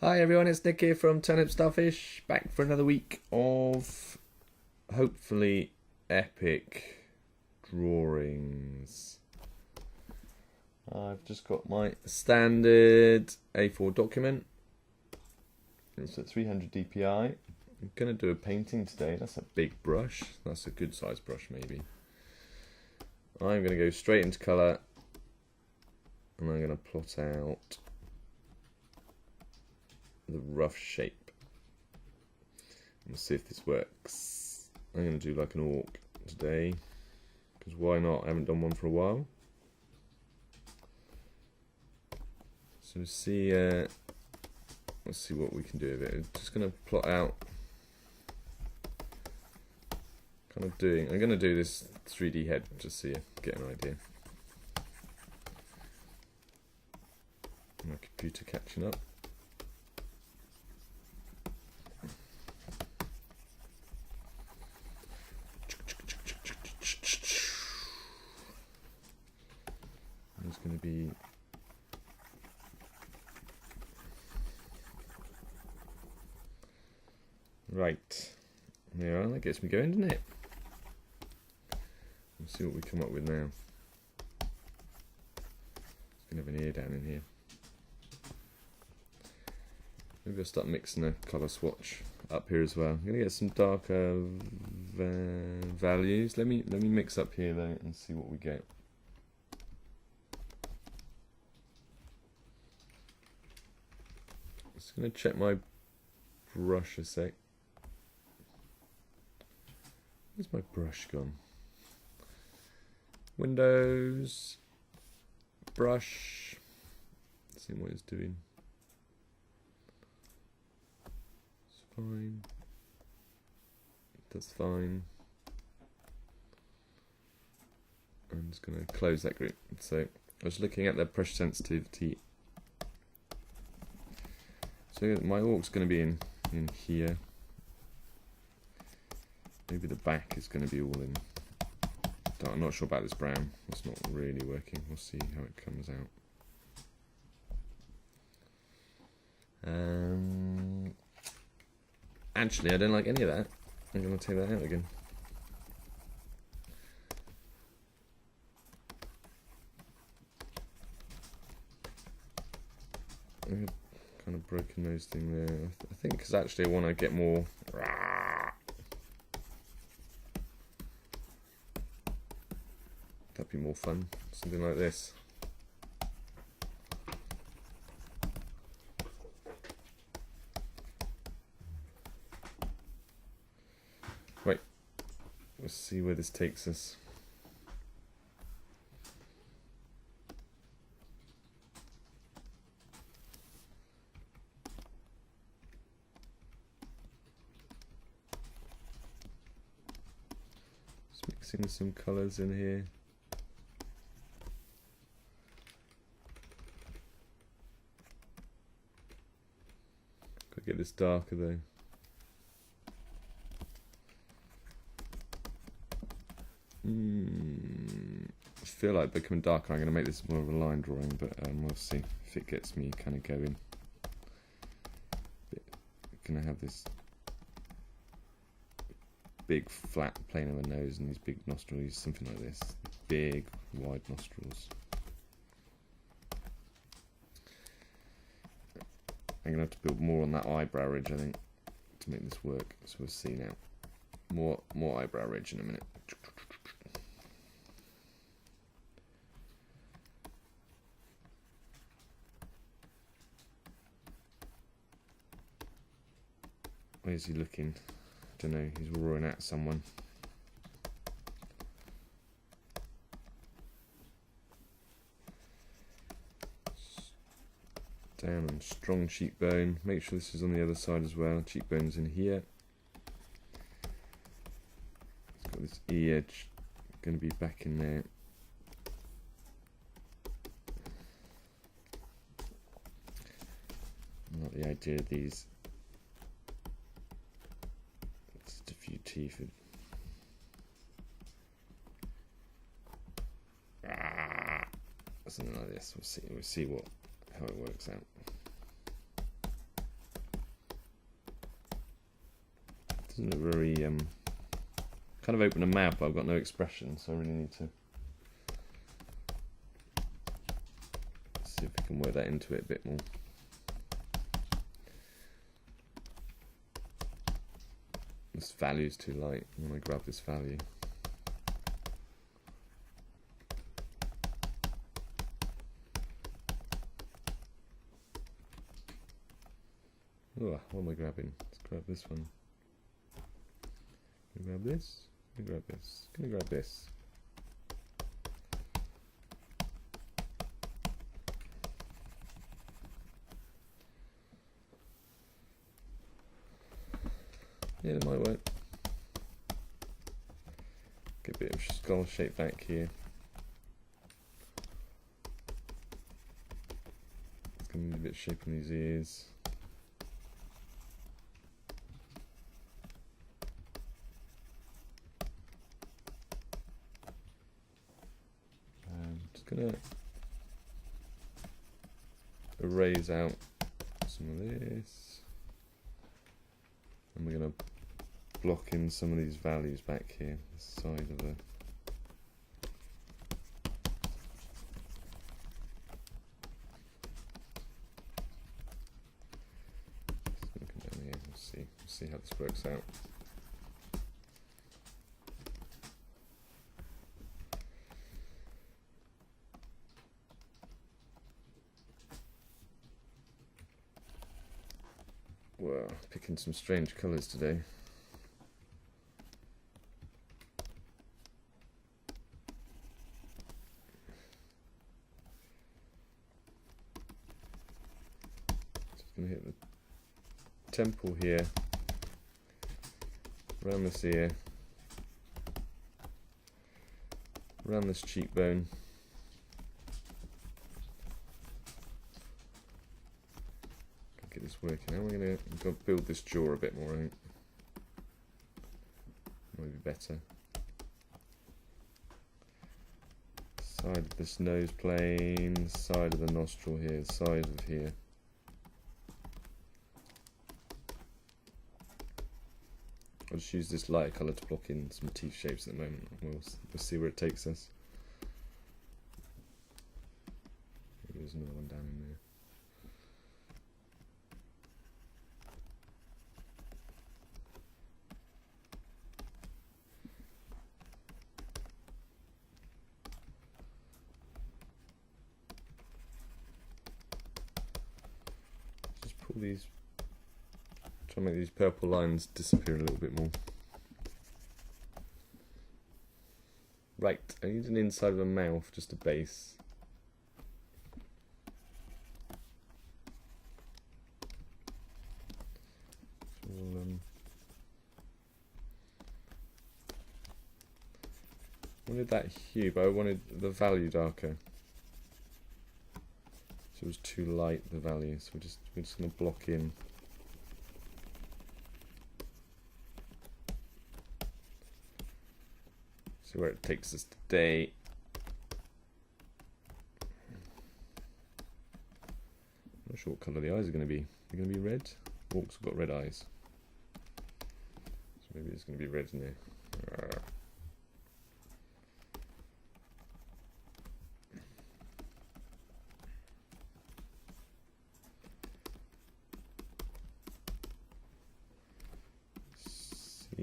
Hi everyone, it's Nick here from Turnip, Starfish, back for another week of hopefully epic drawings. I've just got my standard A4 document. It's at 300 dpi. I'm going to do a painting today. That's a big brush. That's a good size brush maybe. I'm going to go straight into colour and I'm going to plot out the rough shape. We'll see if this works. I'm going to do like an orc today, because why not? I haven't done one for a while. So let's see what we can do with it. I'm just going to plot out, I'm going to do this 3D head just so you get an idea. My computer catching up. It's going to be right. There, that gets me going, doesn't it? Let's see what we come up with now. It's going to have an ear down in here. Maybe I'll start mixing a colour swatch up here as well. I'm going to get some darker values. Let me mix up here though and see what we get. Just going to check my brush a sec. Where's my brush gone? Windows, brush. Let's see what it's doing. It's fine. That's fine. I'm just going to close that group. So I was looking at the pressure sensitivity. So my orc's going to be in here. Maybe the back is going to be all in. I'm not sure about this brown. It's not really working. We'll see how it comes out. Actually, I don't like any of that. I'm going to take that out again. Kind of broken nose thing there. I think because actually I want to get more. That'd be more fun. Something like this. Right. Let's see where this takes us. Just mixing some colours in here. Get this darker though. I feel like becoming darker. I'm going to make this more of a line drawing, but we'll see if it gets me kind of going. Going to have this big flat plane of a nose and these big nostrils, something like this. Big wide nostrils. I'm going to have to build more on that eyebrow ridge, I think, to make this work. So we'll see now. More eyebrow ridge in a minute. Where's he looking? I don't know. He's roaring at someone. Down and strong cheekbone. Make sure this is on the other side as well. Cheekbone's in here. It's got this ear going to be back in there. I like the idea of these. Just a few teeth. Something like this. We'll see how it works out. Doesn't look very kind of open a mouth, but I've got no expression, so I really need to see if we can work that into it a bit more. This value's too light. I'm going to grab this value. Oh, what am I grabbing? Let's grab this one. Can I grab this? Can I grab this? Can I grab this? Yeah, that might work. Get a bit of skull shape back here. It's going to need a bit of shape on these ears. Just going to erase out some of this. And we're going to block in some of these values back here, the side of the looking down here. We'll see how this works out. Wow, picking some strange colours today. Just going to hit the temple here, around this ear, around this cheekbone. Get this working. Now we're going to build this jaw a bit more out. Maybe better. Side of this nose plane, side of the nostril here, side of here. I'll just use this lighter colour to block in some teeth shapes at the moment. We'll see where it takes us. Maybe there's another one down in there. Pull these, try and make these purple lines disappear a little bit more. Right, I need an inside of a mouth, just a base. So we'll, I wanted that hue, but I wanted the value darker. It was too light, the value, so we're just going to block in. See where it takes us today. Not sure what colour the eyes are going to be. They're going to be red. Orcs have got red eyes, so maybe it's going to be red in there.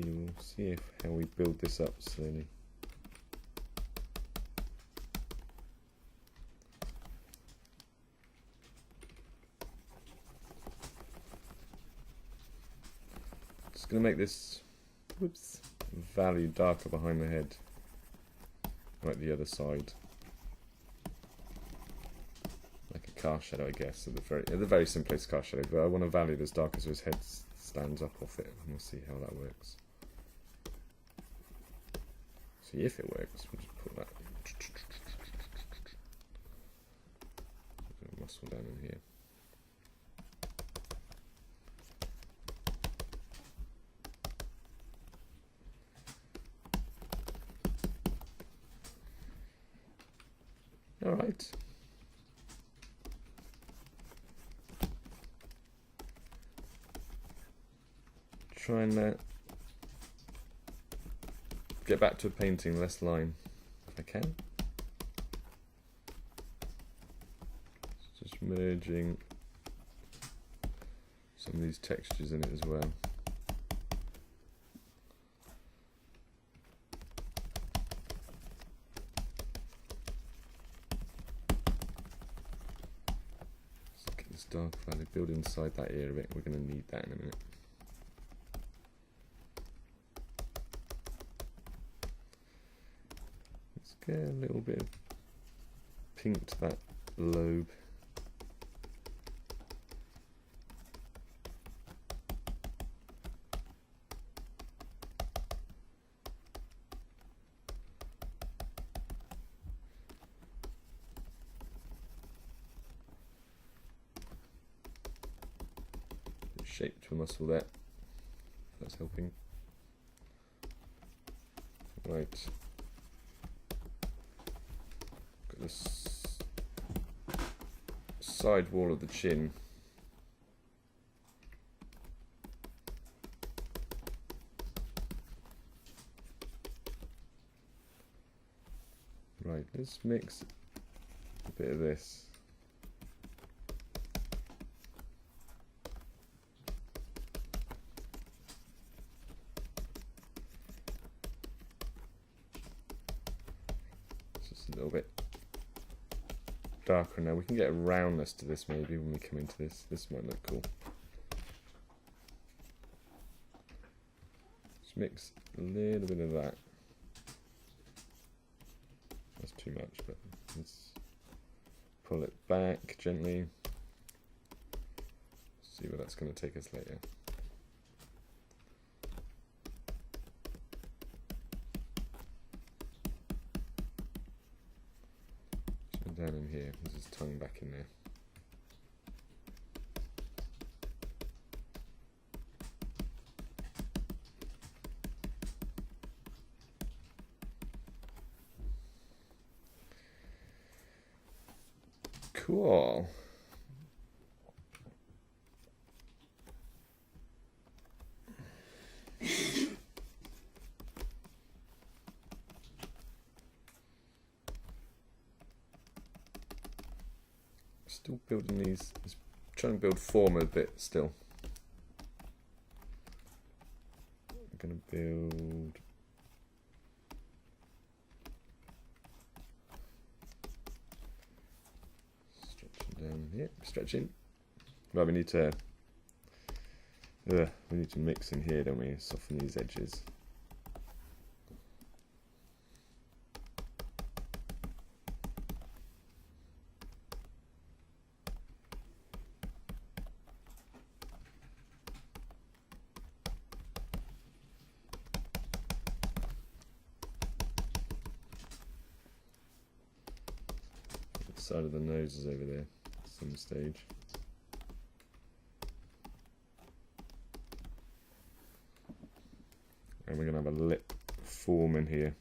We'll see how we build this up slowly. Just going to make this value darker behind the head, like the other side, like a car shadow, I guess. At the very simplest car shadow, but I want a value that's darker so his head stands up off it, and we'll see how that works. See if it works. We'll just put that muscle down in here. All right. Try and get back to a painting, less line, if I can. Just merging some of these textures in it as well. Let's get this dark valley build inside that ear of it. We're going to need that in a minute. Let's get a little bit of pink to that lobe. Shape to a muscle there. That's helping. Right. Got this side wall of the chin. Right, let's mix a bit of this. A little bit darker now. We can get a roundness to this maybe when we come into this. This might look cool. Just mix a little bit of that. That's too much, but let's pull it back gently. See where that's going to take us later. Down in here, there's his tongue back in there. Cool. Still building these, just trying to build form a bit still. I'm going to build stretching down here, stretching. Well, we need to mix in here, don't we? Soften these edges. Side of the nose is over there at some stage. And we're going to have a lip form in here.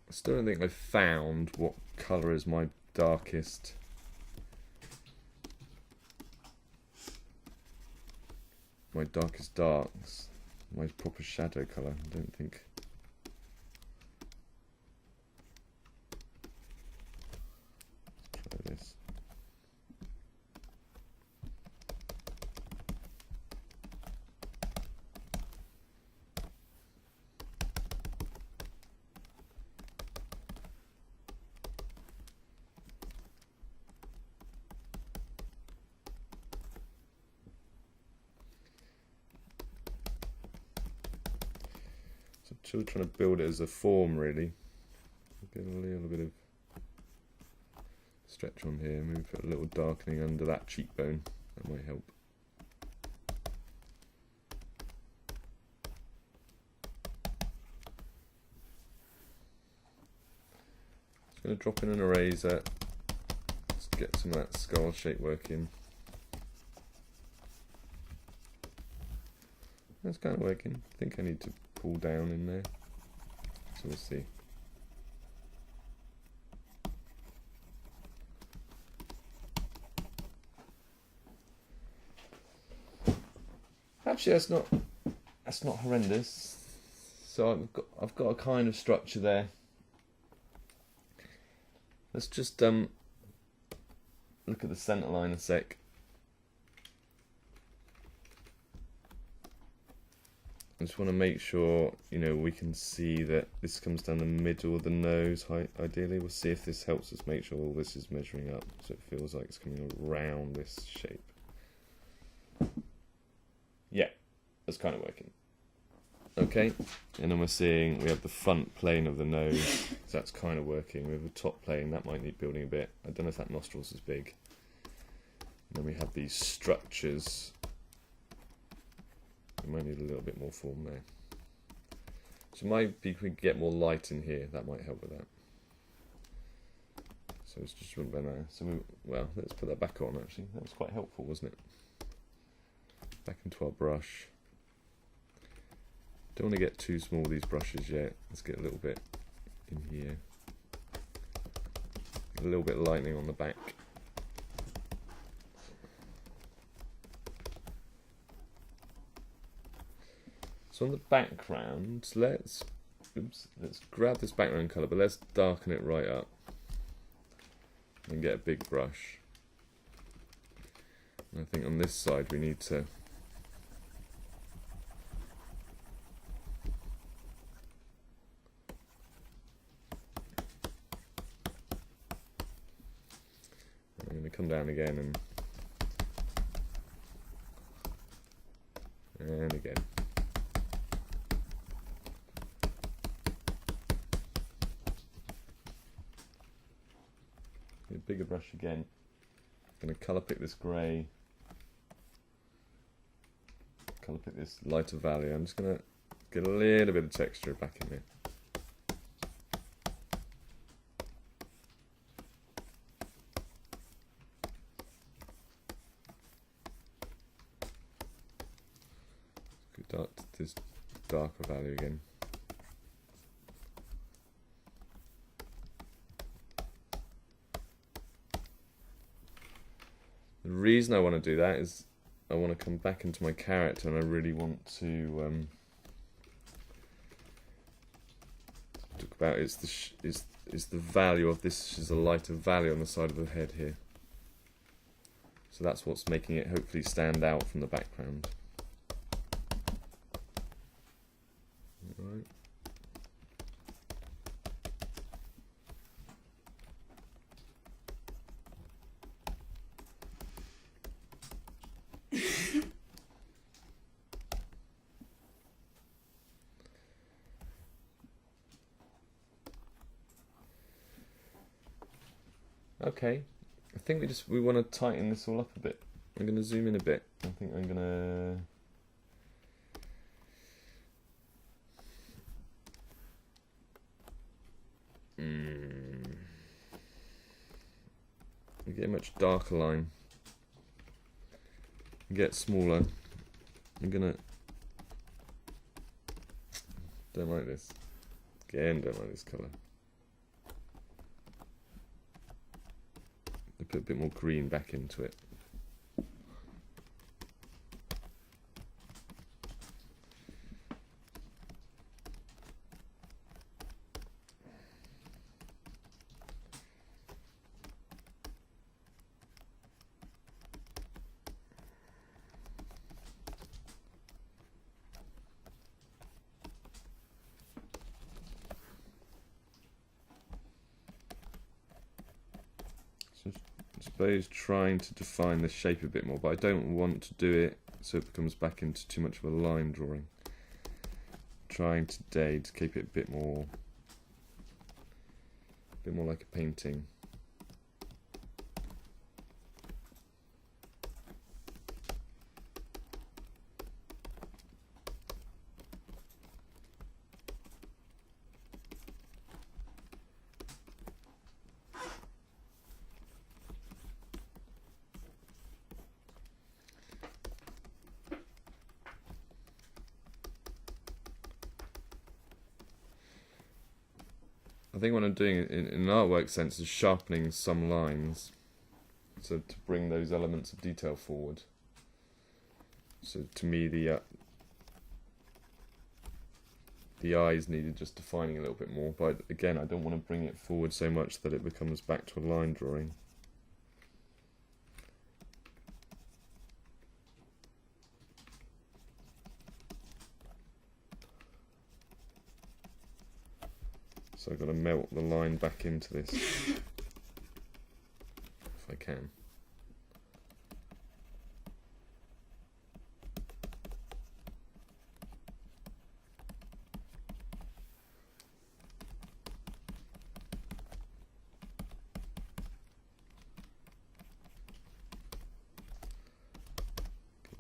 I still don't think I've found what colour is my darkest. My darkest darks. My proper shadow colour. I don't think. Let's try this. Still trying to build it as a form, really. Get a little bit of stretch on here. Maybe put a little darkening under that cheekbone. That might help. Just going to drop in an eraser. Just get some of that skull shape work in. That's kind of working. I think I need to pull down in there. So we'll see. Actually, that's not horrendous. So I've got a kind of structure there. Let's just look at the center line a sec. I just want to make sure, we can see that this comes down the middle of the nose. Ideally, we'll see if this helps us make sure all this is measuring up, so it feels like it's coming around this shape. Yeah, that's kind of working. Okay, and then we're seeing we have the front plane of the nose, so that's kind of working. We have the top plane, that might need building a bit. I don't know if that nostril's as big. And then we have these structures. We might need a little bit more form there. So maybe we could get more light in here, that might help with that. So it's just run banana. So let's put that back on actually. That was quite helpful, wasn't it? Back into our brush. Don't want to get too small these brushes yet. Let's get a little bit in here. A little bit of lightning on the back. So on the background, let's grab this background colour, but let's darken it right up and get a big brush. And I think on this side we need to come down again and again. Get a bigger brush again. I'm going to colour pick this grey. Colour pick this lighter value. I'm just going to get a little bit of texture back in there. This darker value again. The reason I want to do that is I want to come back into my character, and I really want to talk about is the value of this is a lighter value on the side of the head here. So that's what's making it hopefully stand out from the background. Right. Okay, I think we want to tighten this all up a bit. I'm going to zoom in a bit. I think I'm going to get a much darker line. Get smaller. I'm gonna don't like this. Again, don't like this colour. I put a bit more green back into it. So I suppose trying to define the shape a bit more, but I don't want to do it so it becomes back into too much of a line drawing. Trying today to keep it a bit more like a painting. think what I'm doing in an artwork sense is sharpening some lines, so to bring those elements of detail forward. So to me, the eyes needed just defining a little bit more, but again, I don't want to bring it forward so much that it becomes back to a line drawing. So I've got to melt the line back into this, if I can.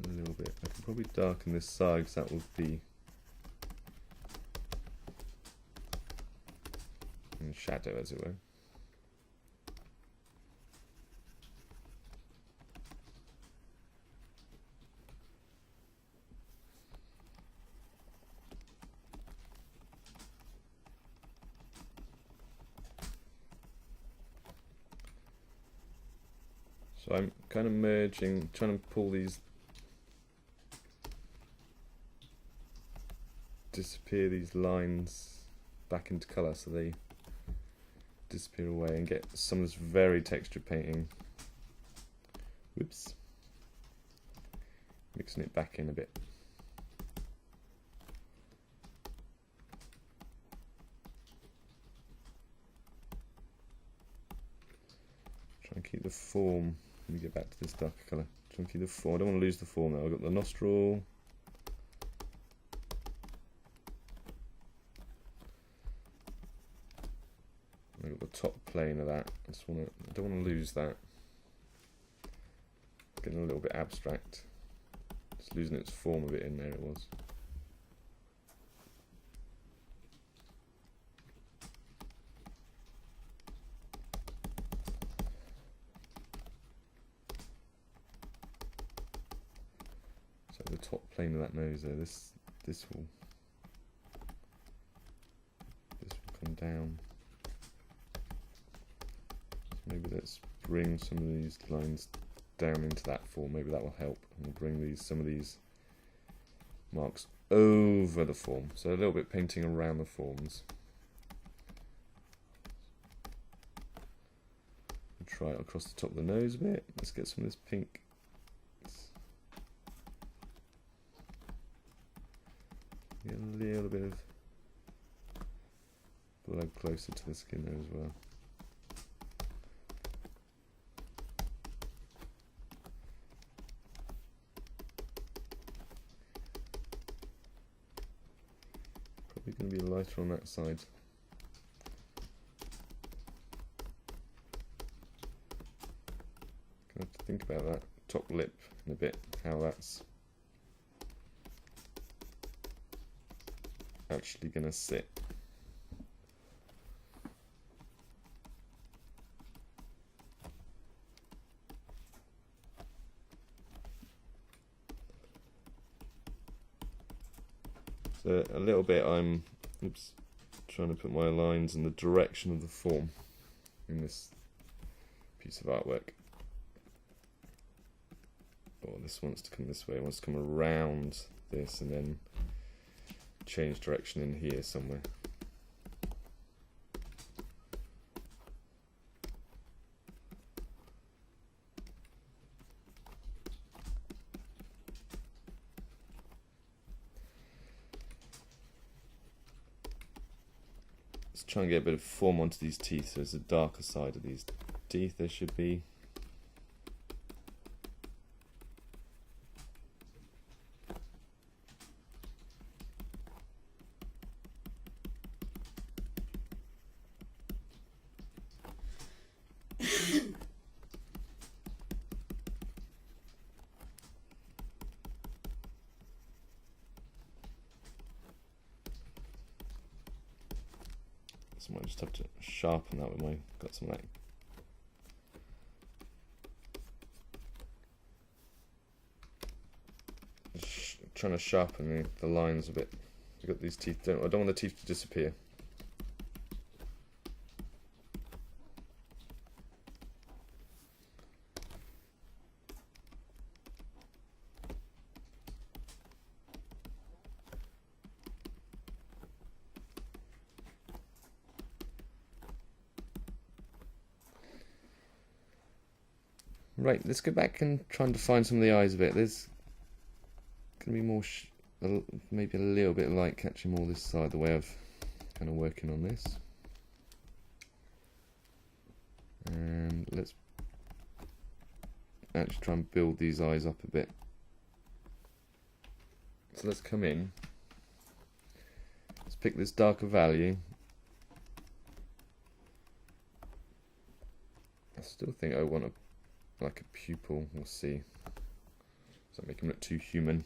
A little bit. I can probably darken this side because that will be in shadow, as it were. So I'm kind of merging, trying to pull these, disappear these lines back into colour so they disappear away and get some of this very textured painting. Whoops. Mixing it back in a bit. Try and keep the form. Let me get back to this darker colour. Try and keep the form. I don't want to lose the form though. I've got the nostril. I've got the top plane of that. I don't want to lose that. It's getting a little bit abstract. Just losing its form a bit in there. It was. So the top plane of that nose there. This will come down. Maybe let's bring some of these lines down into that form. Maybe that will help. And we'll bring some of these marks over the form. So a little bit painting around the forms. We'll try it across the top of the nose a bit. Let's get some of this pink. Get a little bit of blood closer to the skin there as well. Probably going to be lighter on that side. Gonna have to think about that top lip in a bit, how that's actually going to sit. So a little bit I'm trying to put my lines in the direction of the form in this piece of artwork. Oh, this wants to come this way, it wants to come around this and then change direction in here somewhere. Let's try and get a bit of form onto these teeth, so there's a darker side of these teeth there should be. So I might just have to sharpen that with got some like trying to sharpen the lines a bit. I've got these teeth, I don't want the teeth to disappear. Right, let's go back and try and define some of the eyes a bit. There's going to be more, maybe a little bit of light catching more this side, the way I've kind of working on this. And let's actually try and build these eyes up a bit. So let's come in. Let's pick this darker value. I still think I want like a pupil. We'll see. Does that make him look too human?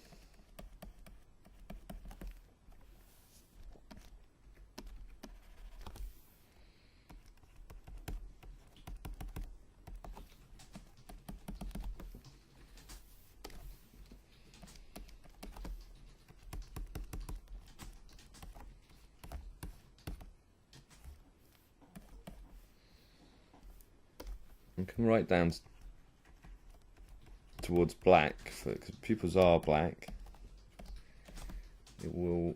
And come right down towards black, because pupils are black. It will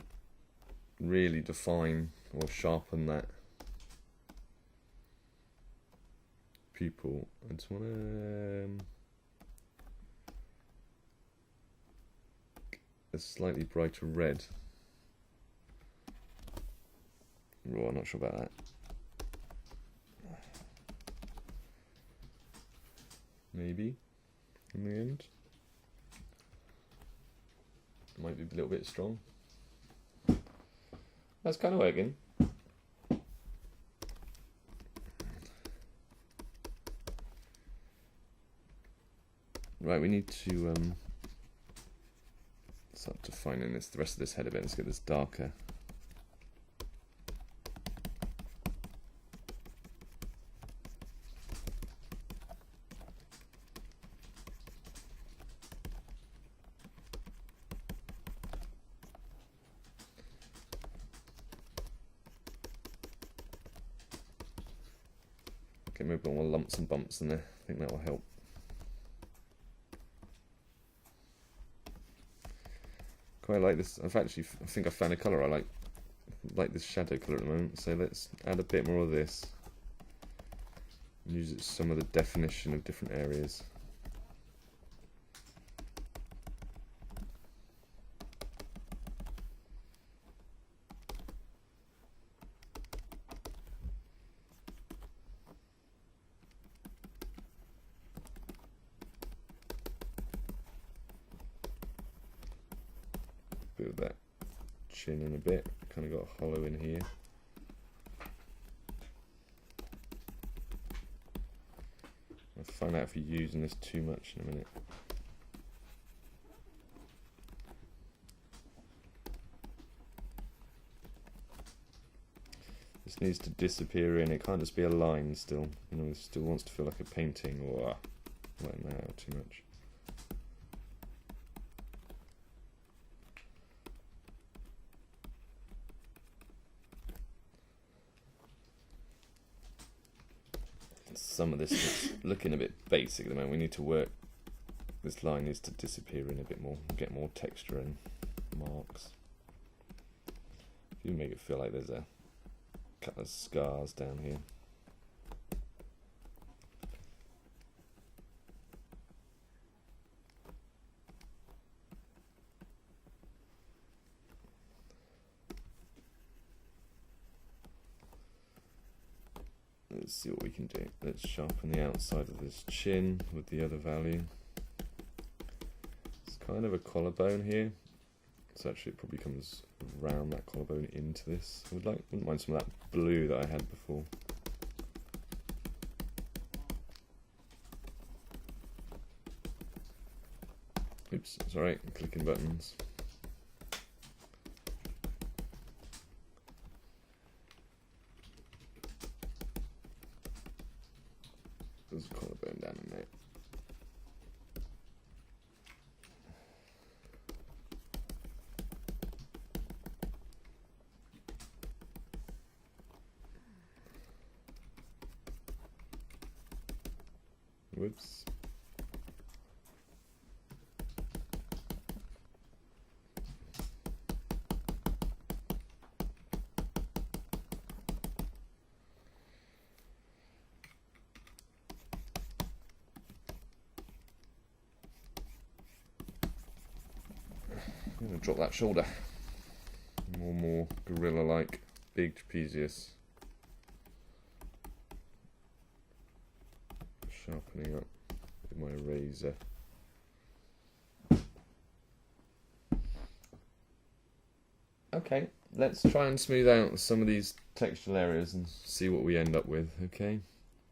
really define or sharpen that pupil. I just want to a slightly brighter red. Oh, I'm not sure about that. Maybe in the end it might be a little bit strong. That's kind of working. Right, we need to start defining this, the rest of this head a bit. Let's get this darker. Okay, maybe a bit more lumps and bumps in there. I think that will help. Quite like this. I think I found a colour I like this shadow colour at the moment. So let's add a bit more of this. Use some of the definition of different areas. Build that chin in a bit, kind of got a hollow in here. I'll find out if you're using this too much in a minute. This needs to disappear in, it can't just be a line still. You know, it still wants to feel like a painting or like that, too much. Some of this is looking a bit basic at the moment. We need to work, this line needs to disappear in a bit more, get more texture and marks. If you make it feel like there's a couple of scars down here. Let's see what we can do. Let's sharpen the outside of this chin with the other value. It's kind of a collarbone here, so actually it probably comes around that collarbone into this. I wouldn't mind some of that blue that I had before. Oops, it's alright, I'm clicking buttons. There's a collarbone down in there. Whoops. I'm going to drop that shoulder. More gorilla-like, big trapezius. Sharpening up with my razor. Okay, let's try and smooth out some of these textural areas and see what we end up with, okay?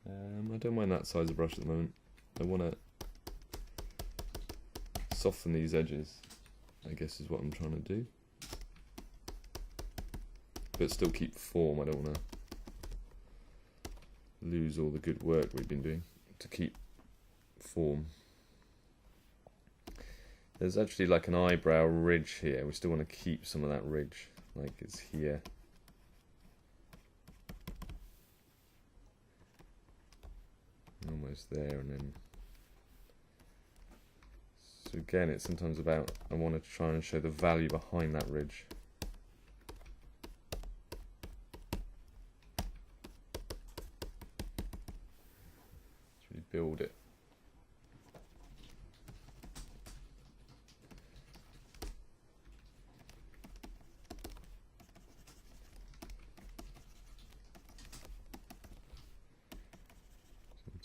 I don't mind that size of brush at the moment. I want to soften these edges, I guess is what I'm trying to do. But still keep form. I don't want to lose all the good work we've been doing to keep form. There's actually like an eyebrow ridge here. We still want to keep some of that ridge, like it's here. Almost there, and then. So again, it's sometimes about, I want to try and show the value behind that ridge. Let's rebuild it.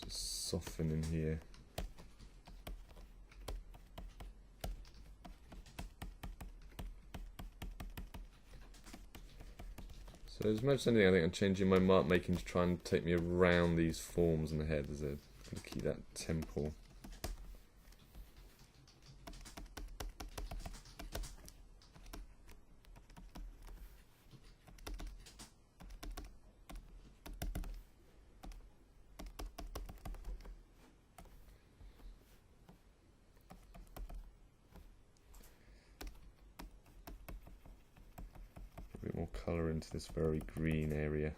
Soften in here. So as much as anything, I think I'm changing my mark making to try and take me around these forms in the head as a to keep that temple. A bit more colour into this very green area.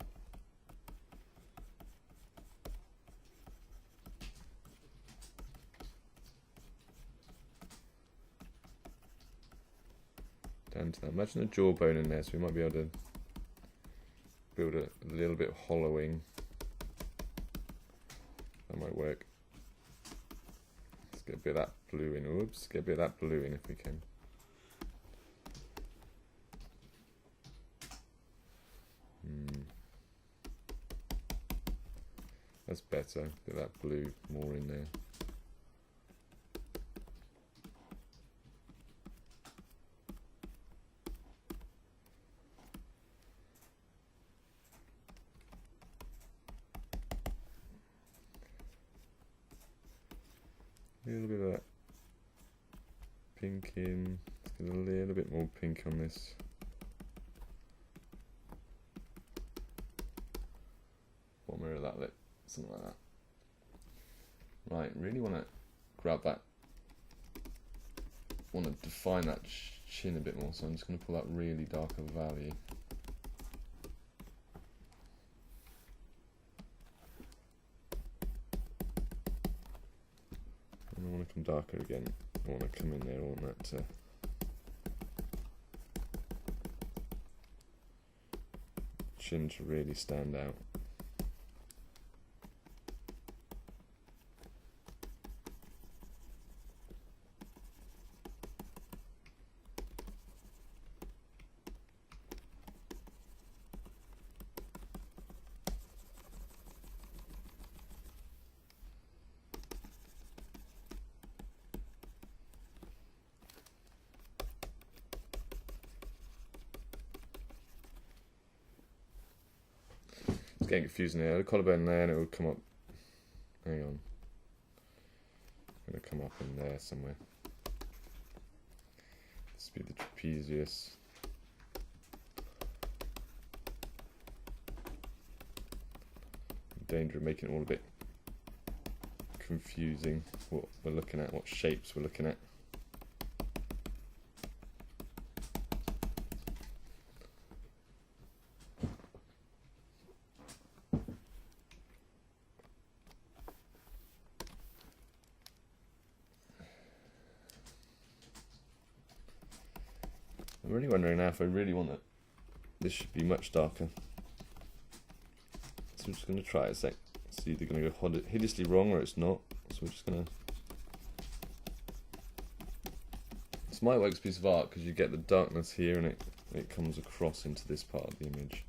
Down to that. Imagine a jawbone in there, so we might be able to build a little bit of hollowing. That might work. Let's get a bit of that blue in. Oops, get a bit of that blue in if we can. That's better. Get that blue more in there. A little bit of that pink in. Let's get a little bit more pink on this. Or mirror that lip. Something like that. Right, really want to grab that. Want to define that chin a bit more, so I'm just going to pull that really darker valley. And I want to come darker again. I want to come in there. I want that to. Chin to really stand out. It's getting confusing here. The collarbone there and it will come up. Hang on. It's going to come up in there somewhere. This would be the trapezius. Danger of making it all a bit confusing what we're looking at, what shapes we're looking at. I'm really wondering now if I really want it. This should be much darker. So we're just going to try it a sec. It's either going to go hideously wrong or it's not. So we're just going to. It's my works piece of art because you get the darkness here and it comes across into this part of the image.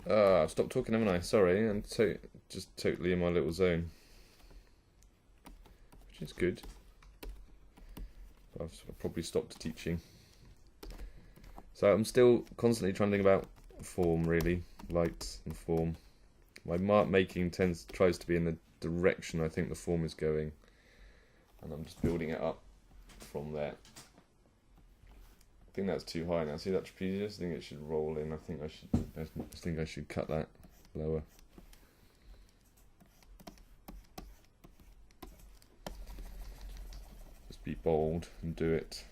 I've stopped talking, haven't I? Sorry, I'm just totally in my little zone. Which is good. I've probably stopped teaching. So I'm still constantly trying to think about form, really. Lights and form. My mark making tries to be in the direction I think the form is going. And I'm just building it up from there. I think that's too high now. See that trapezius? I think it should roll in. I think I should cut that lower. Just be bold and do it.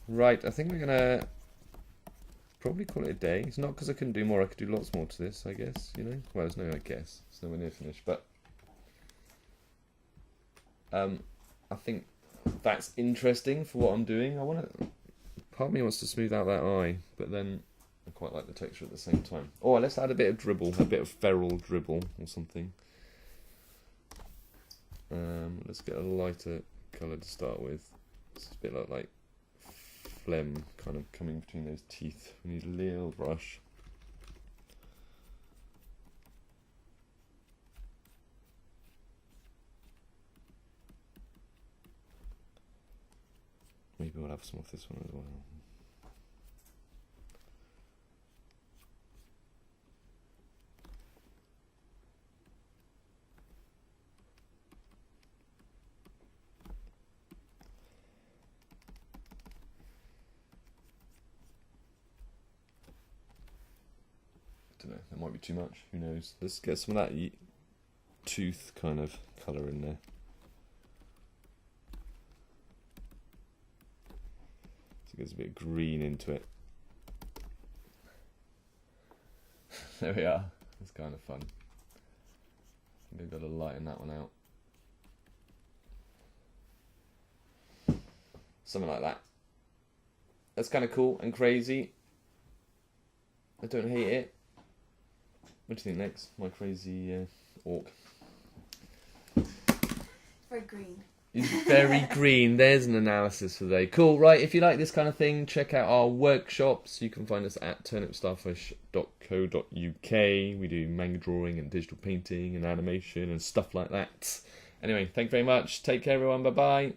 Right, I think we're gonna probably call it a day. It's not because I couldn't do more. I could do lots more to this, I guess. You know. Well, there's no I guess. It's nowhere near finished, but. I think that's interesting for what I'm doing. Part of me wants to smooth out that eye, but then I quite like the texture at the same time. Oh, let's add a bit of dribble, a bit of feral dribble or something. Let's get a lighter colour to start with. It's a bit like phlegm kind of coming between those teeth. We need a little brush. Maybe we'll have some of this one as well. I don't know, that might be too much, who knows. Let's get some of that tooth kind of colour in there. There's a bit of green into it. There we are. It's kind of fun. I think I've got to lighten that one out. Something like that. That's kind of cool and crazy. I don't hate it. What do you think next? My crazy orc. Very green. It's very green. There's an analysis for today. Cool, right, if you like this kind of thing, check out our workshops. You can find us at turnipstarfish.co.uk. We do manga drawing and digital painting and animation and stuff like that. Anyway, thank you very much. Take care, everyone. Bye-bye.